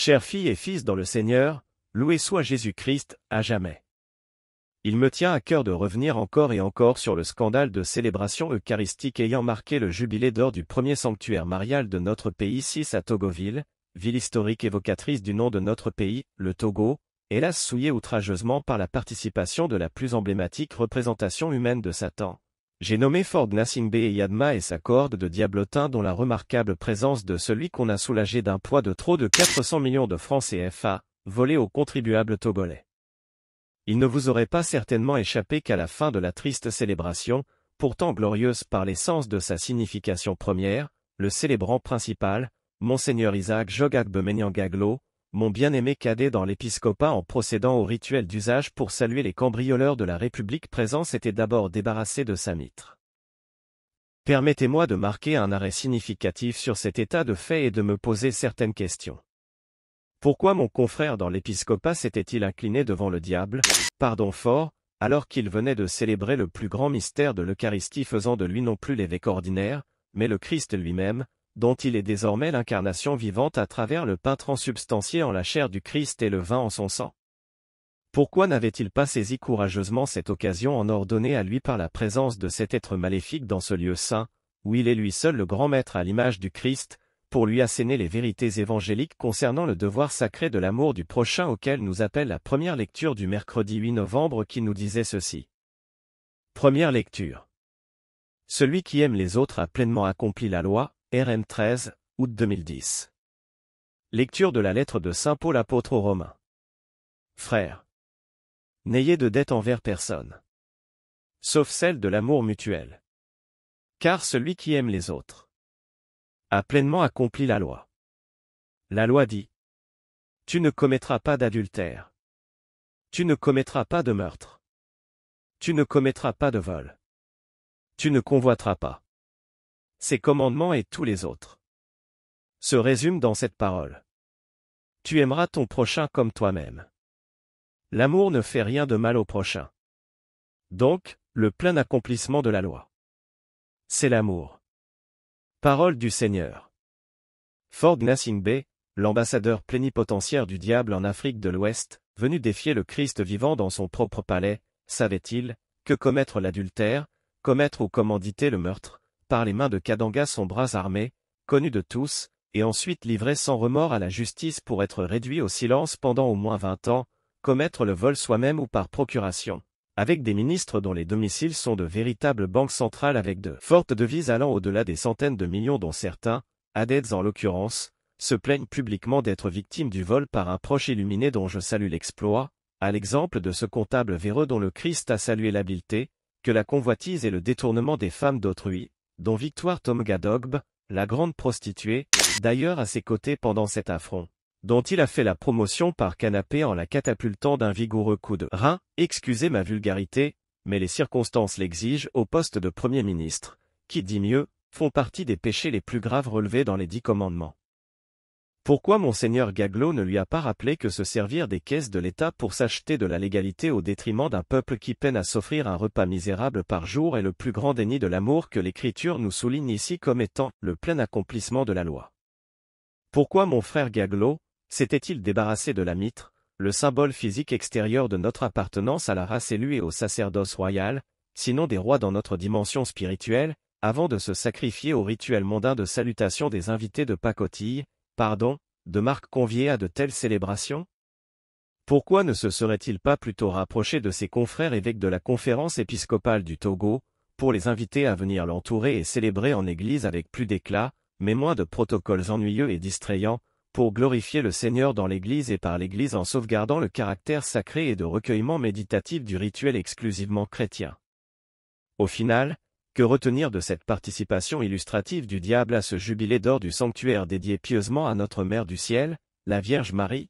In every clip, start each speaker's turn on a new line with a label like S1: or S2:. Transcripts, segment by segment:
S1: Chères filles et fils dans le Seigneur, loué soit Jésus-Christ, à jamais. Il me tient à cœur de revenir encore et encore sur le scandale de célébration eucharistique ayant marqué le jubilé d'or du premier sanctuaire marial de notre pays 6 à Togoville, ville historique évocatrice du nom de notre pays, le Togo, hélas souillée outrageusement par la participation de la plus emblématique représentation humaine de Satan. J'ai nommé Ford Gnassingbé et Yadma et sa cohorde de diablotins dont la remarquable présence de celui qu'on a soulagé d'un poids de trop de 400 millions de francs CFA, volé aux contribuables togolais. Il ne vous aurait pas certainement échappé qu'à la fin de la triste célébration, pourtant glorieuse par l'essence de sa signification première, le célébrant principal, Monseigneur Isaac Jogagbemeniangaglo, mon bien-aimé cadet dans l'épiscopat en procédant au rituel d'usage pour saluer les cambrioleurs de la République présents s'était d'abord débarrassé de sa mitre. Permettez-moi de marquer un arrêt significatif sur cet état de fait et de me poser certaines questions. Pourquoi mon confrère dans l'épiscopat s'était-il incliné devant le diable, pardon fort, alors qu'il venait de célébrer le plus grand mystère de l'Eucharistie faisant de lui non plus l'évêque ordinaire, mais le Christ lui-même, dont il est désormais l'incarnation vivante à travers le pain transubstantié en la chair du Christ et le vin en son sang? Pourquoi n'avait-il pas saisi courageusement cette occasion en ordonnée à lui par la présence de cet être maléfique dans ce lieu saint, où il est lui seul le grand maître à l'image du Christ, pour lui asséner les vérités évangéliques concernant le devoir sacré de l'amour du prochain auquel nous appelle la première lecture du mercredi 8 novembre qui nous disait ceci. Première lecture. Celui qui aime les autres a pleinement accompli la loi, RM 13, août 2010. Lecture de la lettre de Saint Paul apôtre aux Romains. Frères, n'ayez de dette envers personne, sauf celle de l'amour mutuel. Car celui qui aime les autres a pleinement accompli la loi. La loi dit: tu ne commettras pas d'adultère. Tu ne commettras pas de meurtre. Tu ne commettras pas de vol. Tu ne convoiteras pas. Ces commandements et tous les autres se résument dans cette parole. Tu aimeras ton prochain comme toi-même. L'amour ne fait rien de mal au prochain. Donc, le plein accomplissement de la loi, c'est l'amour. Parole du Seigneur. Ford Gnassingbé, l'ambassadeur plénipotentiaire du diable en Afrique de l'Ouest, venu défier le Christ vivant dans son propre palais, savait-il que commettre l'adultère, commettre ou commanditer le meurtre, par les mains de Kadanga son bras armé, connu de tous, et ensuite livré sans remords à la justice pour être réduit au silence pendant au moins 20 ans, commettre le vol soi-même ou par procuration, avec des ministres dont les domiciles sont de véritables banques centrales avec de fortes devises allant au-delà des centaines de millions dont certains, adeptes en l'occurrence, se plaignent publiquement d'être victimes du vol par un proche illuminé dont je salue l'exploit, à l'exemple de ce comptable véreux dont le Christ a salué l'habileté, que la convoitise et le détournement des femmes d'autrui, dont Victoire Tomgadogbe, la grande prostituée, d'ailleurs à ses côtés pendant cet affront, dont il a fait la promotion par canapé en la catapultant d'un vigoureux coup de rein, excusez ma vulgarité, mais les circonstances l'exigent au poste de Premier ministre, qui dit mieux, font partie des péchés les plus graves relevés dans les 10 commandements. Pourquoi Monseigneur Gaglo ne lui a pas rappelé que se servir des caisses de l'État pour s'acheter de la légalité au détriment d'un peuple qui peine à s'offrir un repas misérable par jour est le plus grand déni de l'amour que l'Écriture nous souligne ici comme étant le plein accomplissement de la loi? Pourquoi mon frère Gaglo s'était-il débarrassé de la mitre, le symbole physique extérieur de notre appartenance à la race élue et au sacerdoce royal, sinon des rois dans notre dimension spirituelle, avant de se sacrifier au rituel mondain de salutation des invités de pacotille, de marques conviées à de telles célébrations? Pourquoi ne se serait-il pas plutôt rapproché de ses confrères évêques de la conférence épiscopale du Togo, pour les inviter à venir l'entourer et célébrer en église avec plus d'éclat, mais moins de protocoles ennuyeux et distrayants, pour glorifier le Seigneur dans l'église et par l'église en sauvegardant le caractère sacré et de recueillement méditatif du rituel exclusivement chrétien? Au final, que retenir de cette participation illustrative du diable à ce jubilé d'or du sanctuaire dédié pieusement à notre Mère du Ciel, la Vierge Marie?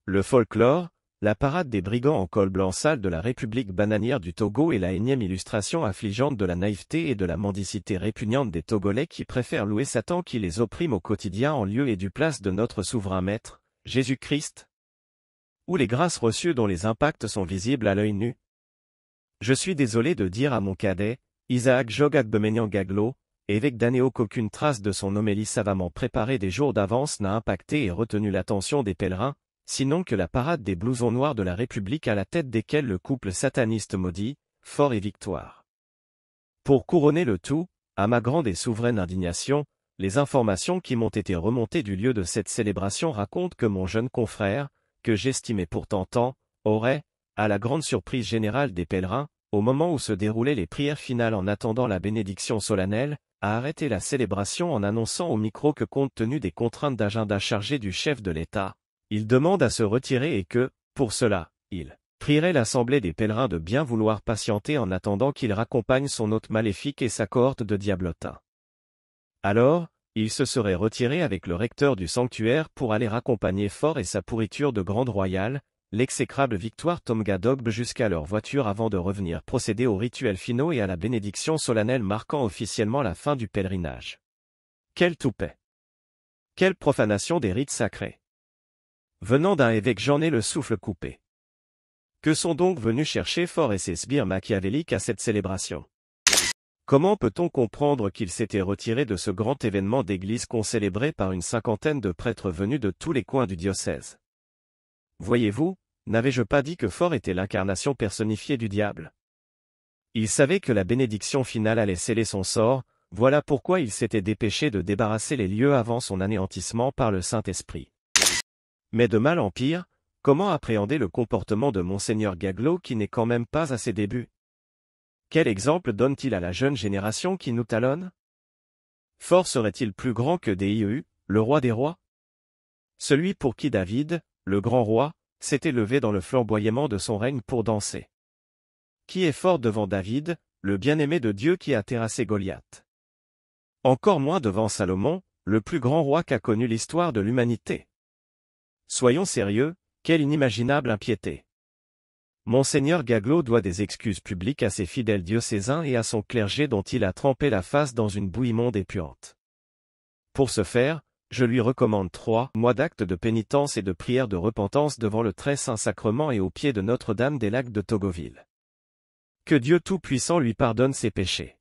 S1: Le folklore, la parade des brigands en col blanc sale de la République bananière du Togo est la énième illustration affligeante de la naïveté et de la mendicité répugnante des Togolais qui préfèrent louer Satan qui les opprime au quotidien en lieu et du place de notre souverain maître, Jésus-Christ? Ou les grâces reçues dont les impacts sont visibles à l'œil nu? Je suis désolé de dire à mon cadet, Isaac Jogagbemeniangaglo, évêque d'Anéo, qu'aucune trace de son homélie savamment préparée des jours d'avance n'a impacté et retenu l'attention des pèlerins, sinon que la parade des blousons noirs de la République à la tête desquels le couple sataniste maudit, Fort et Victoire. Pour couronner le tout, à ma grande et souveraine indignation, les informations qui m'ont été remontées du lieu de cette célébration racontent que mon jeune confrère, que j'estimais pourtant tant, aurait, à la grande surprise générale des pèlerins, au moment où se déroulaient les prières finales en attendant la bénédiction solennelle, a arrêté la célébration en annonçant au micro que compte tenu des contraintes d'agenda chargées du chef de l'État, il demande à se retirer et que, pour cela, il prierait l'assemblée des pèlerins de bien vouloir patienter en attendant qu'il raccompagne son hôte maléfique et sa cohorte de diablotins. Alors, il se serait retiré avec le recteur du sanctuaire pour aller raccompagner Fort et sa pourriture de grande royale, l'exécrable Victoire Tomgadogbe jusqu'à leur voiture avant de revenir procéder aux rituels finaux et à la bénédiction solennelle marquant officiellement la fin du pèlerinage. Quel toupet! Quelle profanation des rites sacrés! Venant d'un évêque, j'en ai le souffle coupé. Que sont donc venus chercher Fort et ses sbires machiavéliques à cette célébration? Comment peut-on comprendre qu'il s'était retiré de ce grand événement d'église concélébré par une cinquantaine de prêtres venus de tous les coins du diocèse? Voyez-vous, n'avais-je pas dit que Fort était l'incarnation personnifiée du diable? Il savait que la bénédiction finale allait sceller son sort, voilà pourquoi il s'était dépêché de débarrasser les lieux avant son anéantissement par le Saint-Esprit. Mais de mal en pire, comment appréhender le comportement de Monseigneur Gaglot qui n'est quand même pas à ses débuts? Quel exemple donne-t-il à la jeune génération qui nous talonne? Fort serait-il plus grand que Dieu, le roi des rois? Celui pour qui David, le grand roi, s'était levé dans le flamboiement de son règne pour danser. Qui est fort devant David, le bien-aimé de Dieu qui a terrassé Goliath? Encore moins devant Salomon, le plus grand roi qu'a connu l'histoire de l'humanité. Soyons sérieux, quelle inimaginable impiété! Monseigneur Gaglot doit des excuses publiques à ses fidèles diocésains et à son clergé dont il a trempé la face dans une boue immonde et puante. Pour ce faire, je lui recommande 3 mois d'actes de pénitence et de prière de repentance devant le très saint sacrement et au pied de Notre-Dame des Lacs de Togoville. Que Dieu Tout-Puissant lui pardonne ses péchés.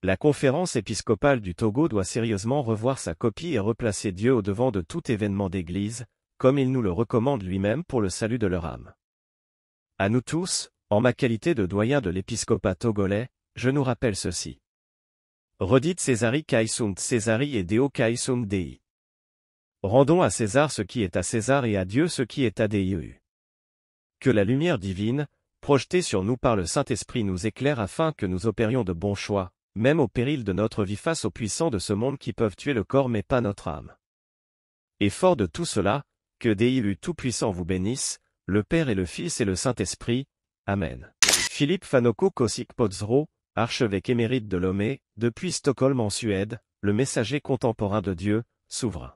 S1: La conférence épiscopale du Togo doit sérieusement revoir sa copie et replacer Dieu au devant de tout événement d'église, comme il nous le recommande lui-même pour le salut de leur âme. À nous tous, en ma qualité de doyen de l'épiscopat togolais, je nous rappelle ceci. Redite Césari kai sunt Césari et Deo kai sunt Dei. Rendons à César ce qui est à César et à Dieu ce qui est à Dieu. Que la lumière divine, projetée sur nous par le Saint-Esprit nous éclaire afin que nous opérions de bons choix, même au péril de notre vie face aux puissants de ce monde qui peuvent tuer le corps mais pas notre âme. Et fort de tout cela, que Dieu Tout-Puissant vous bénisse, le Père et le Fils et le Saint-Esprit. Amen. Philippe Fanoko Kosik Podzro, archevêque émérite de Lomé, depuis Stockholm en Suède, le messager contemporain de Dieu, souverain.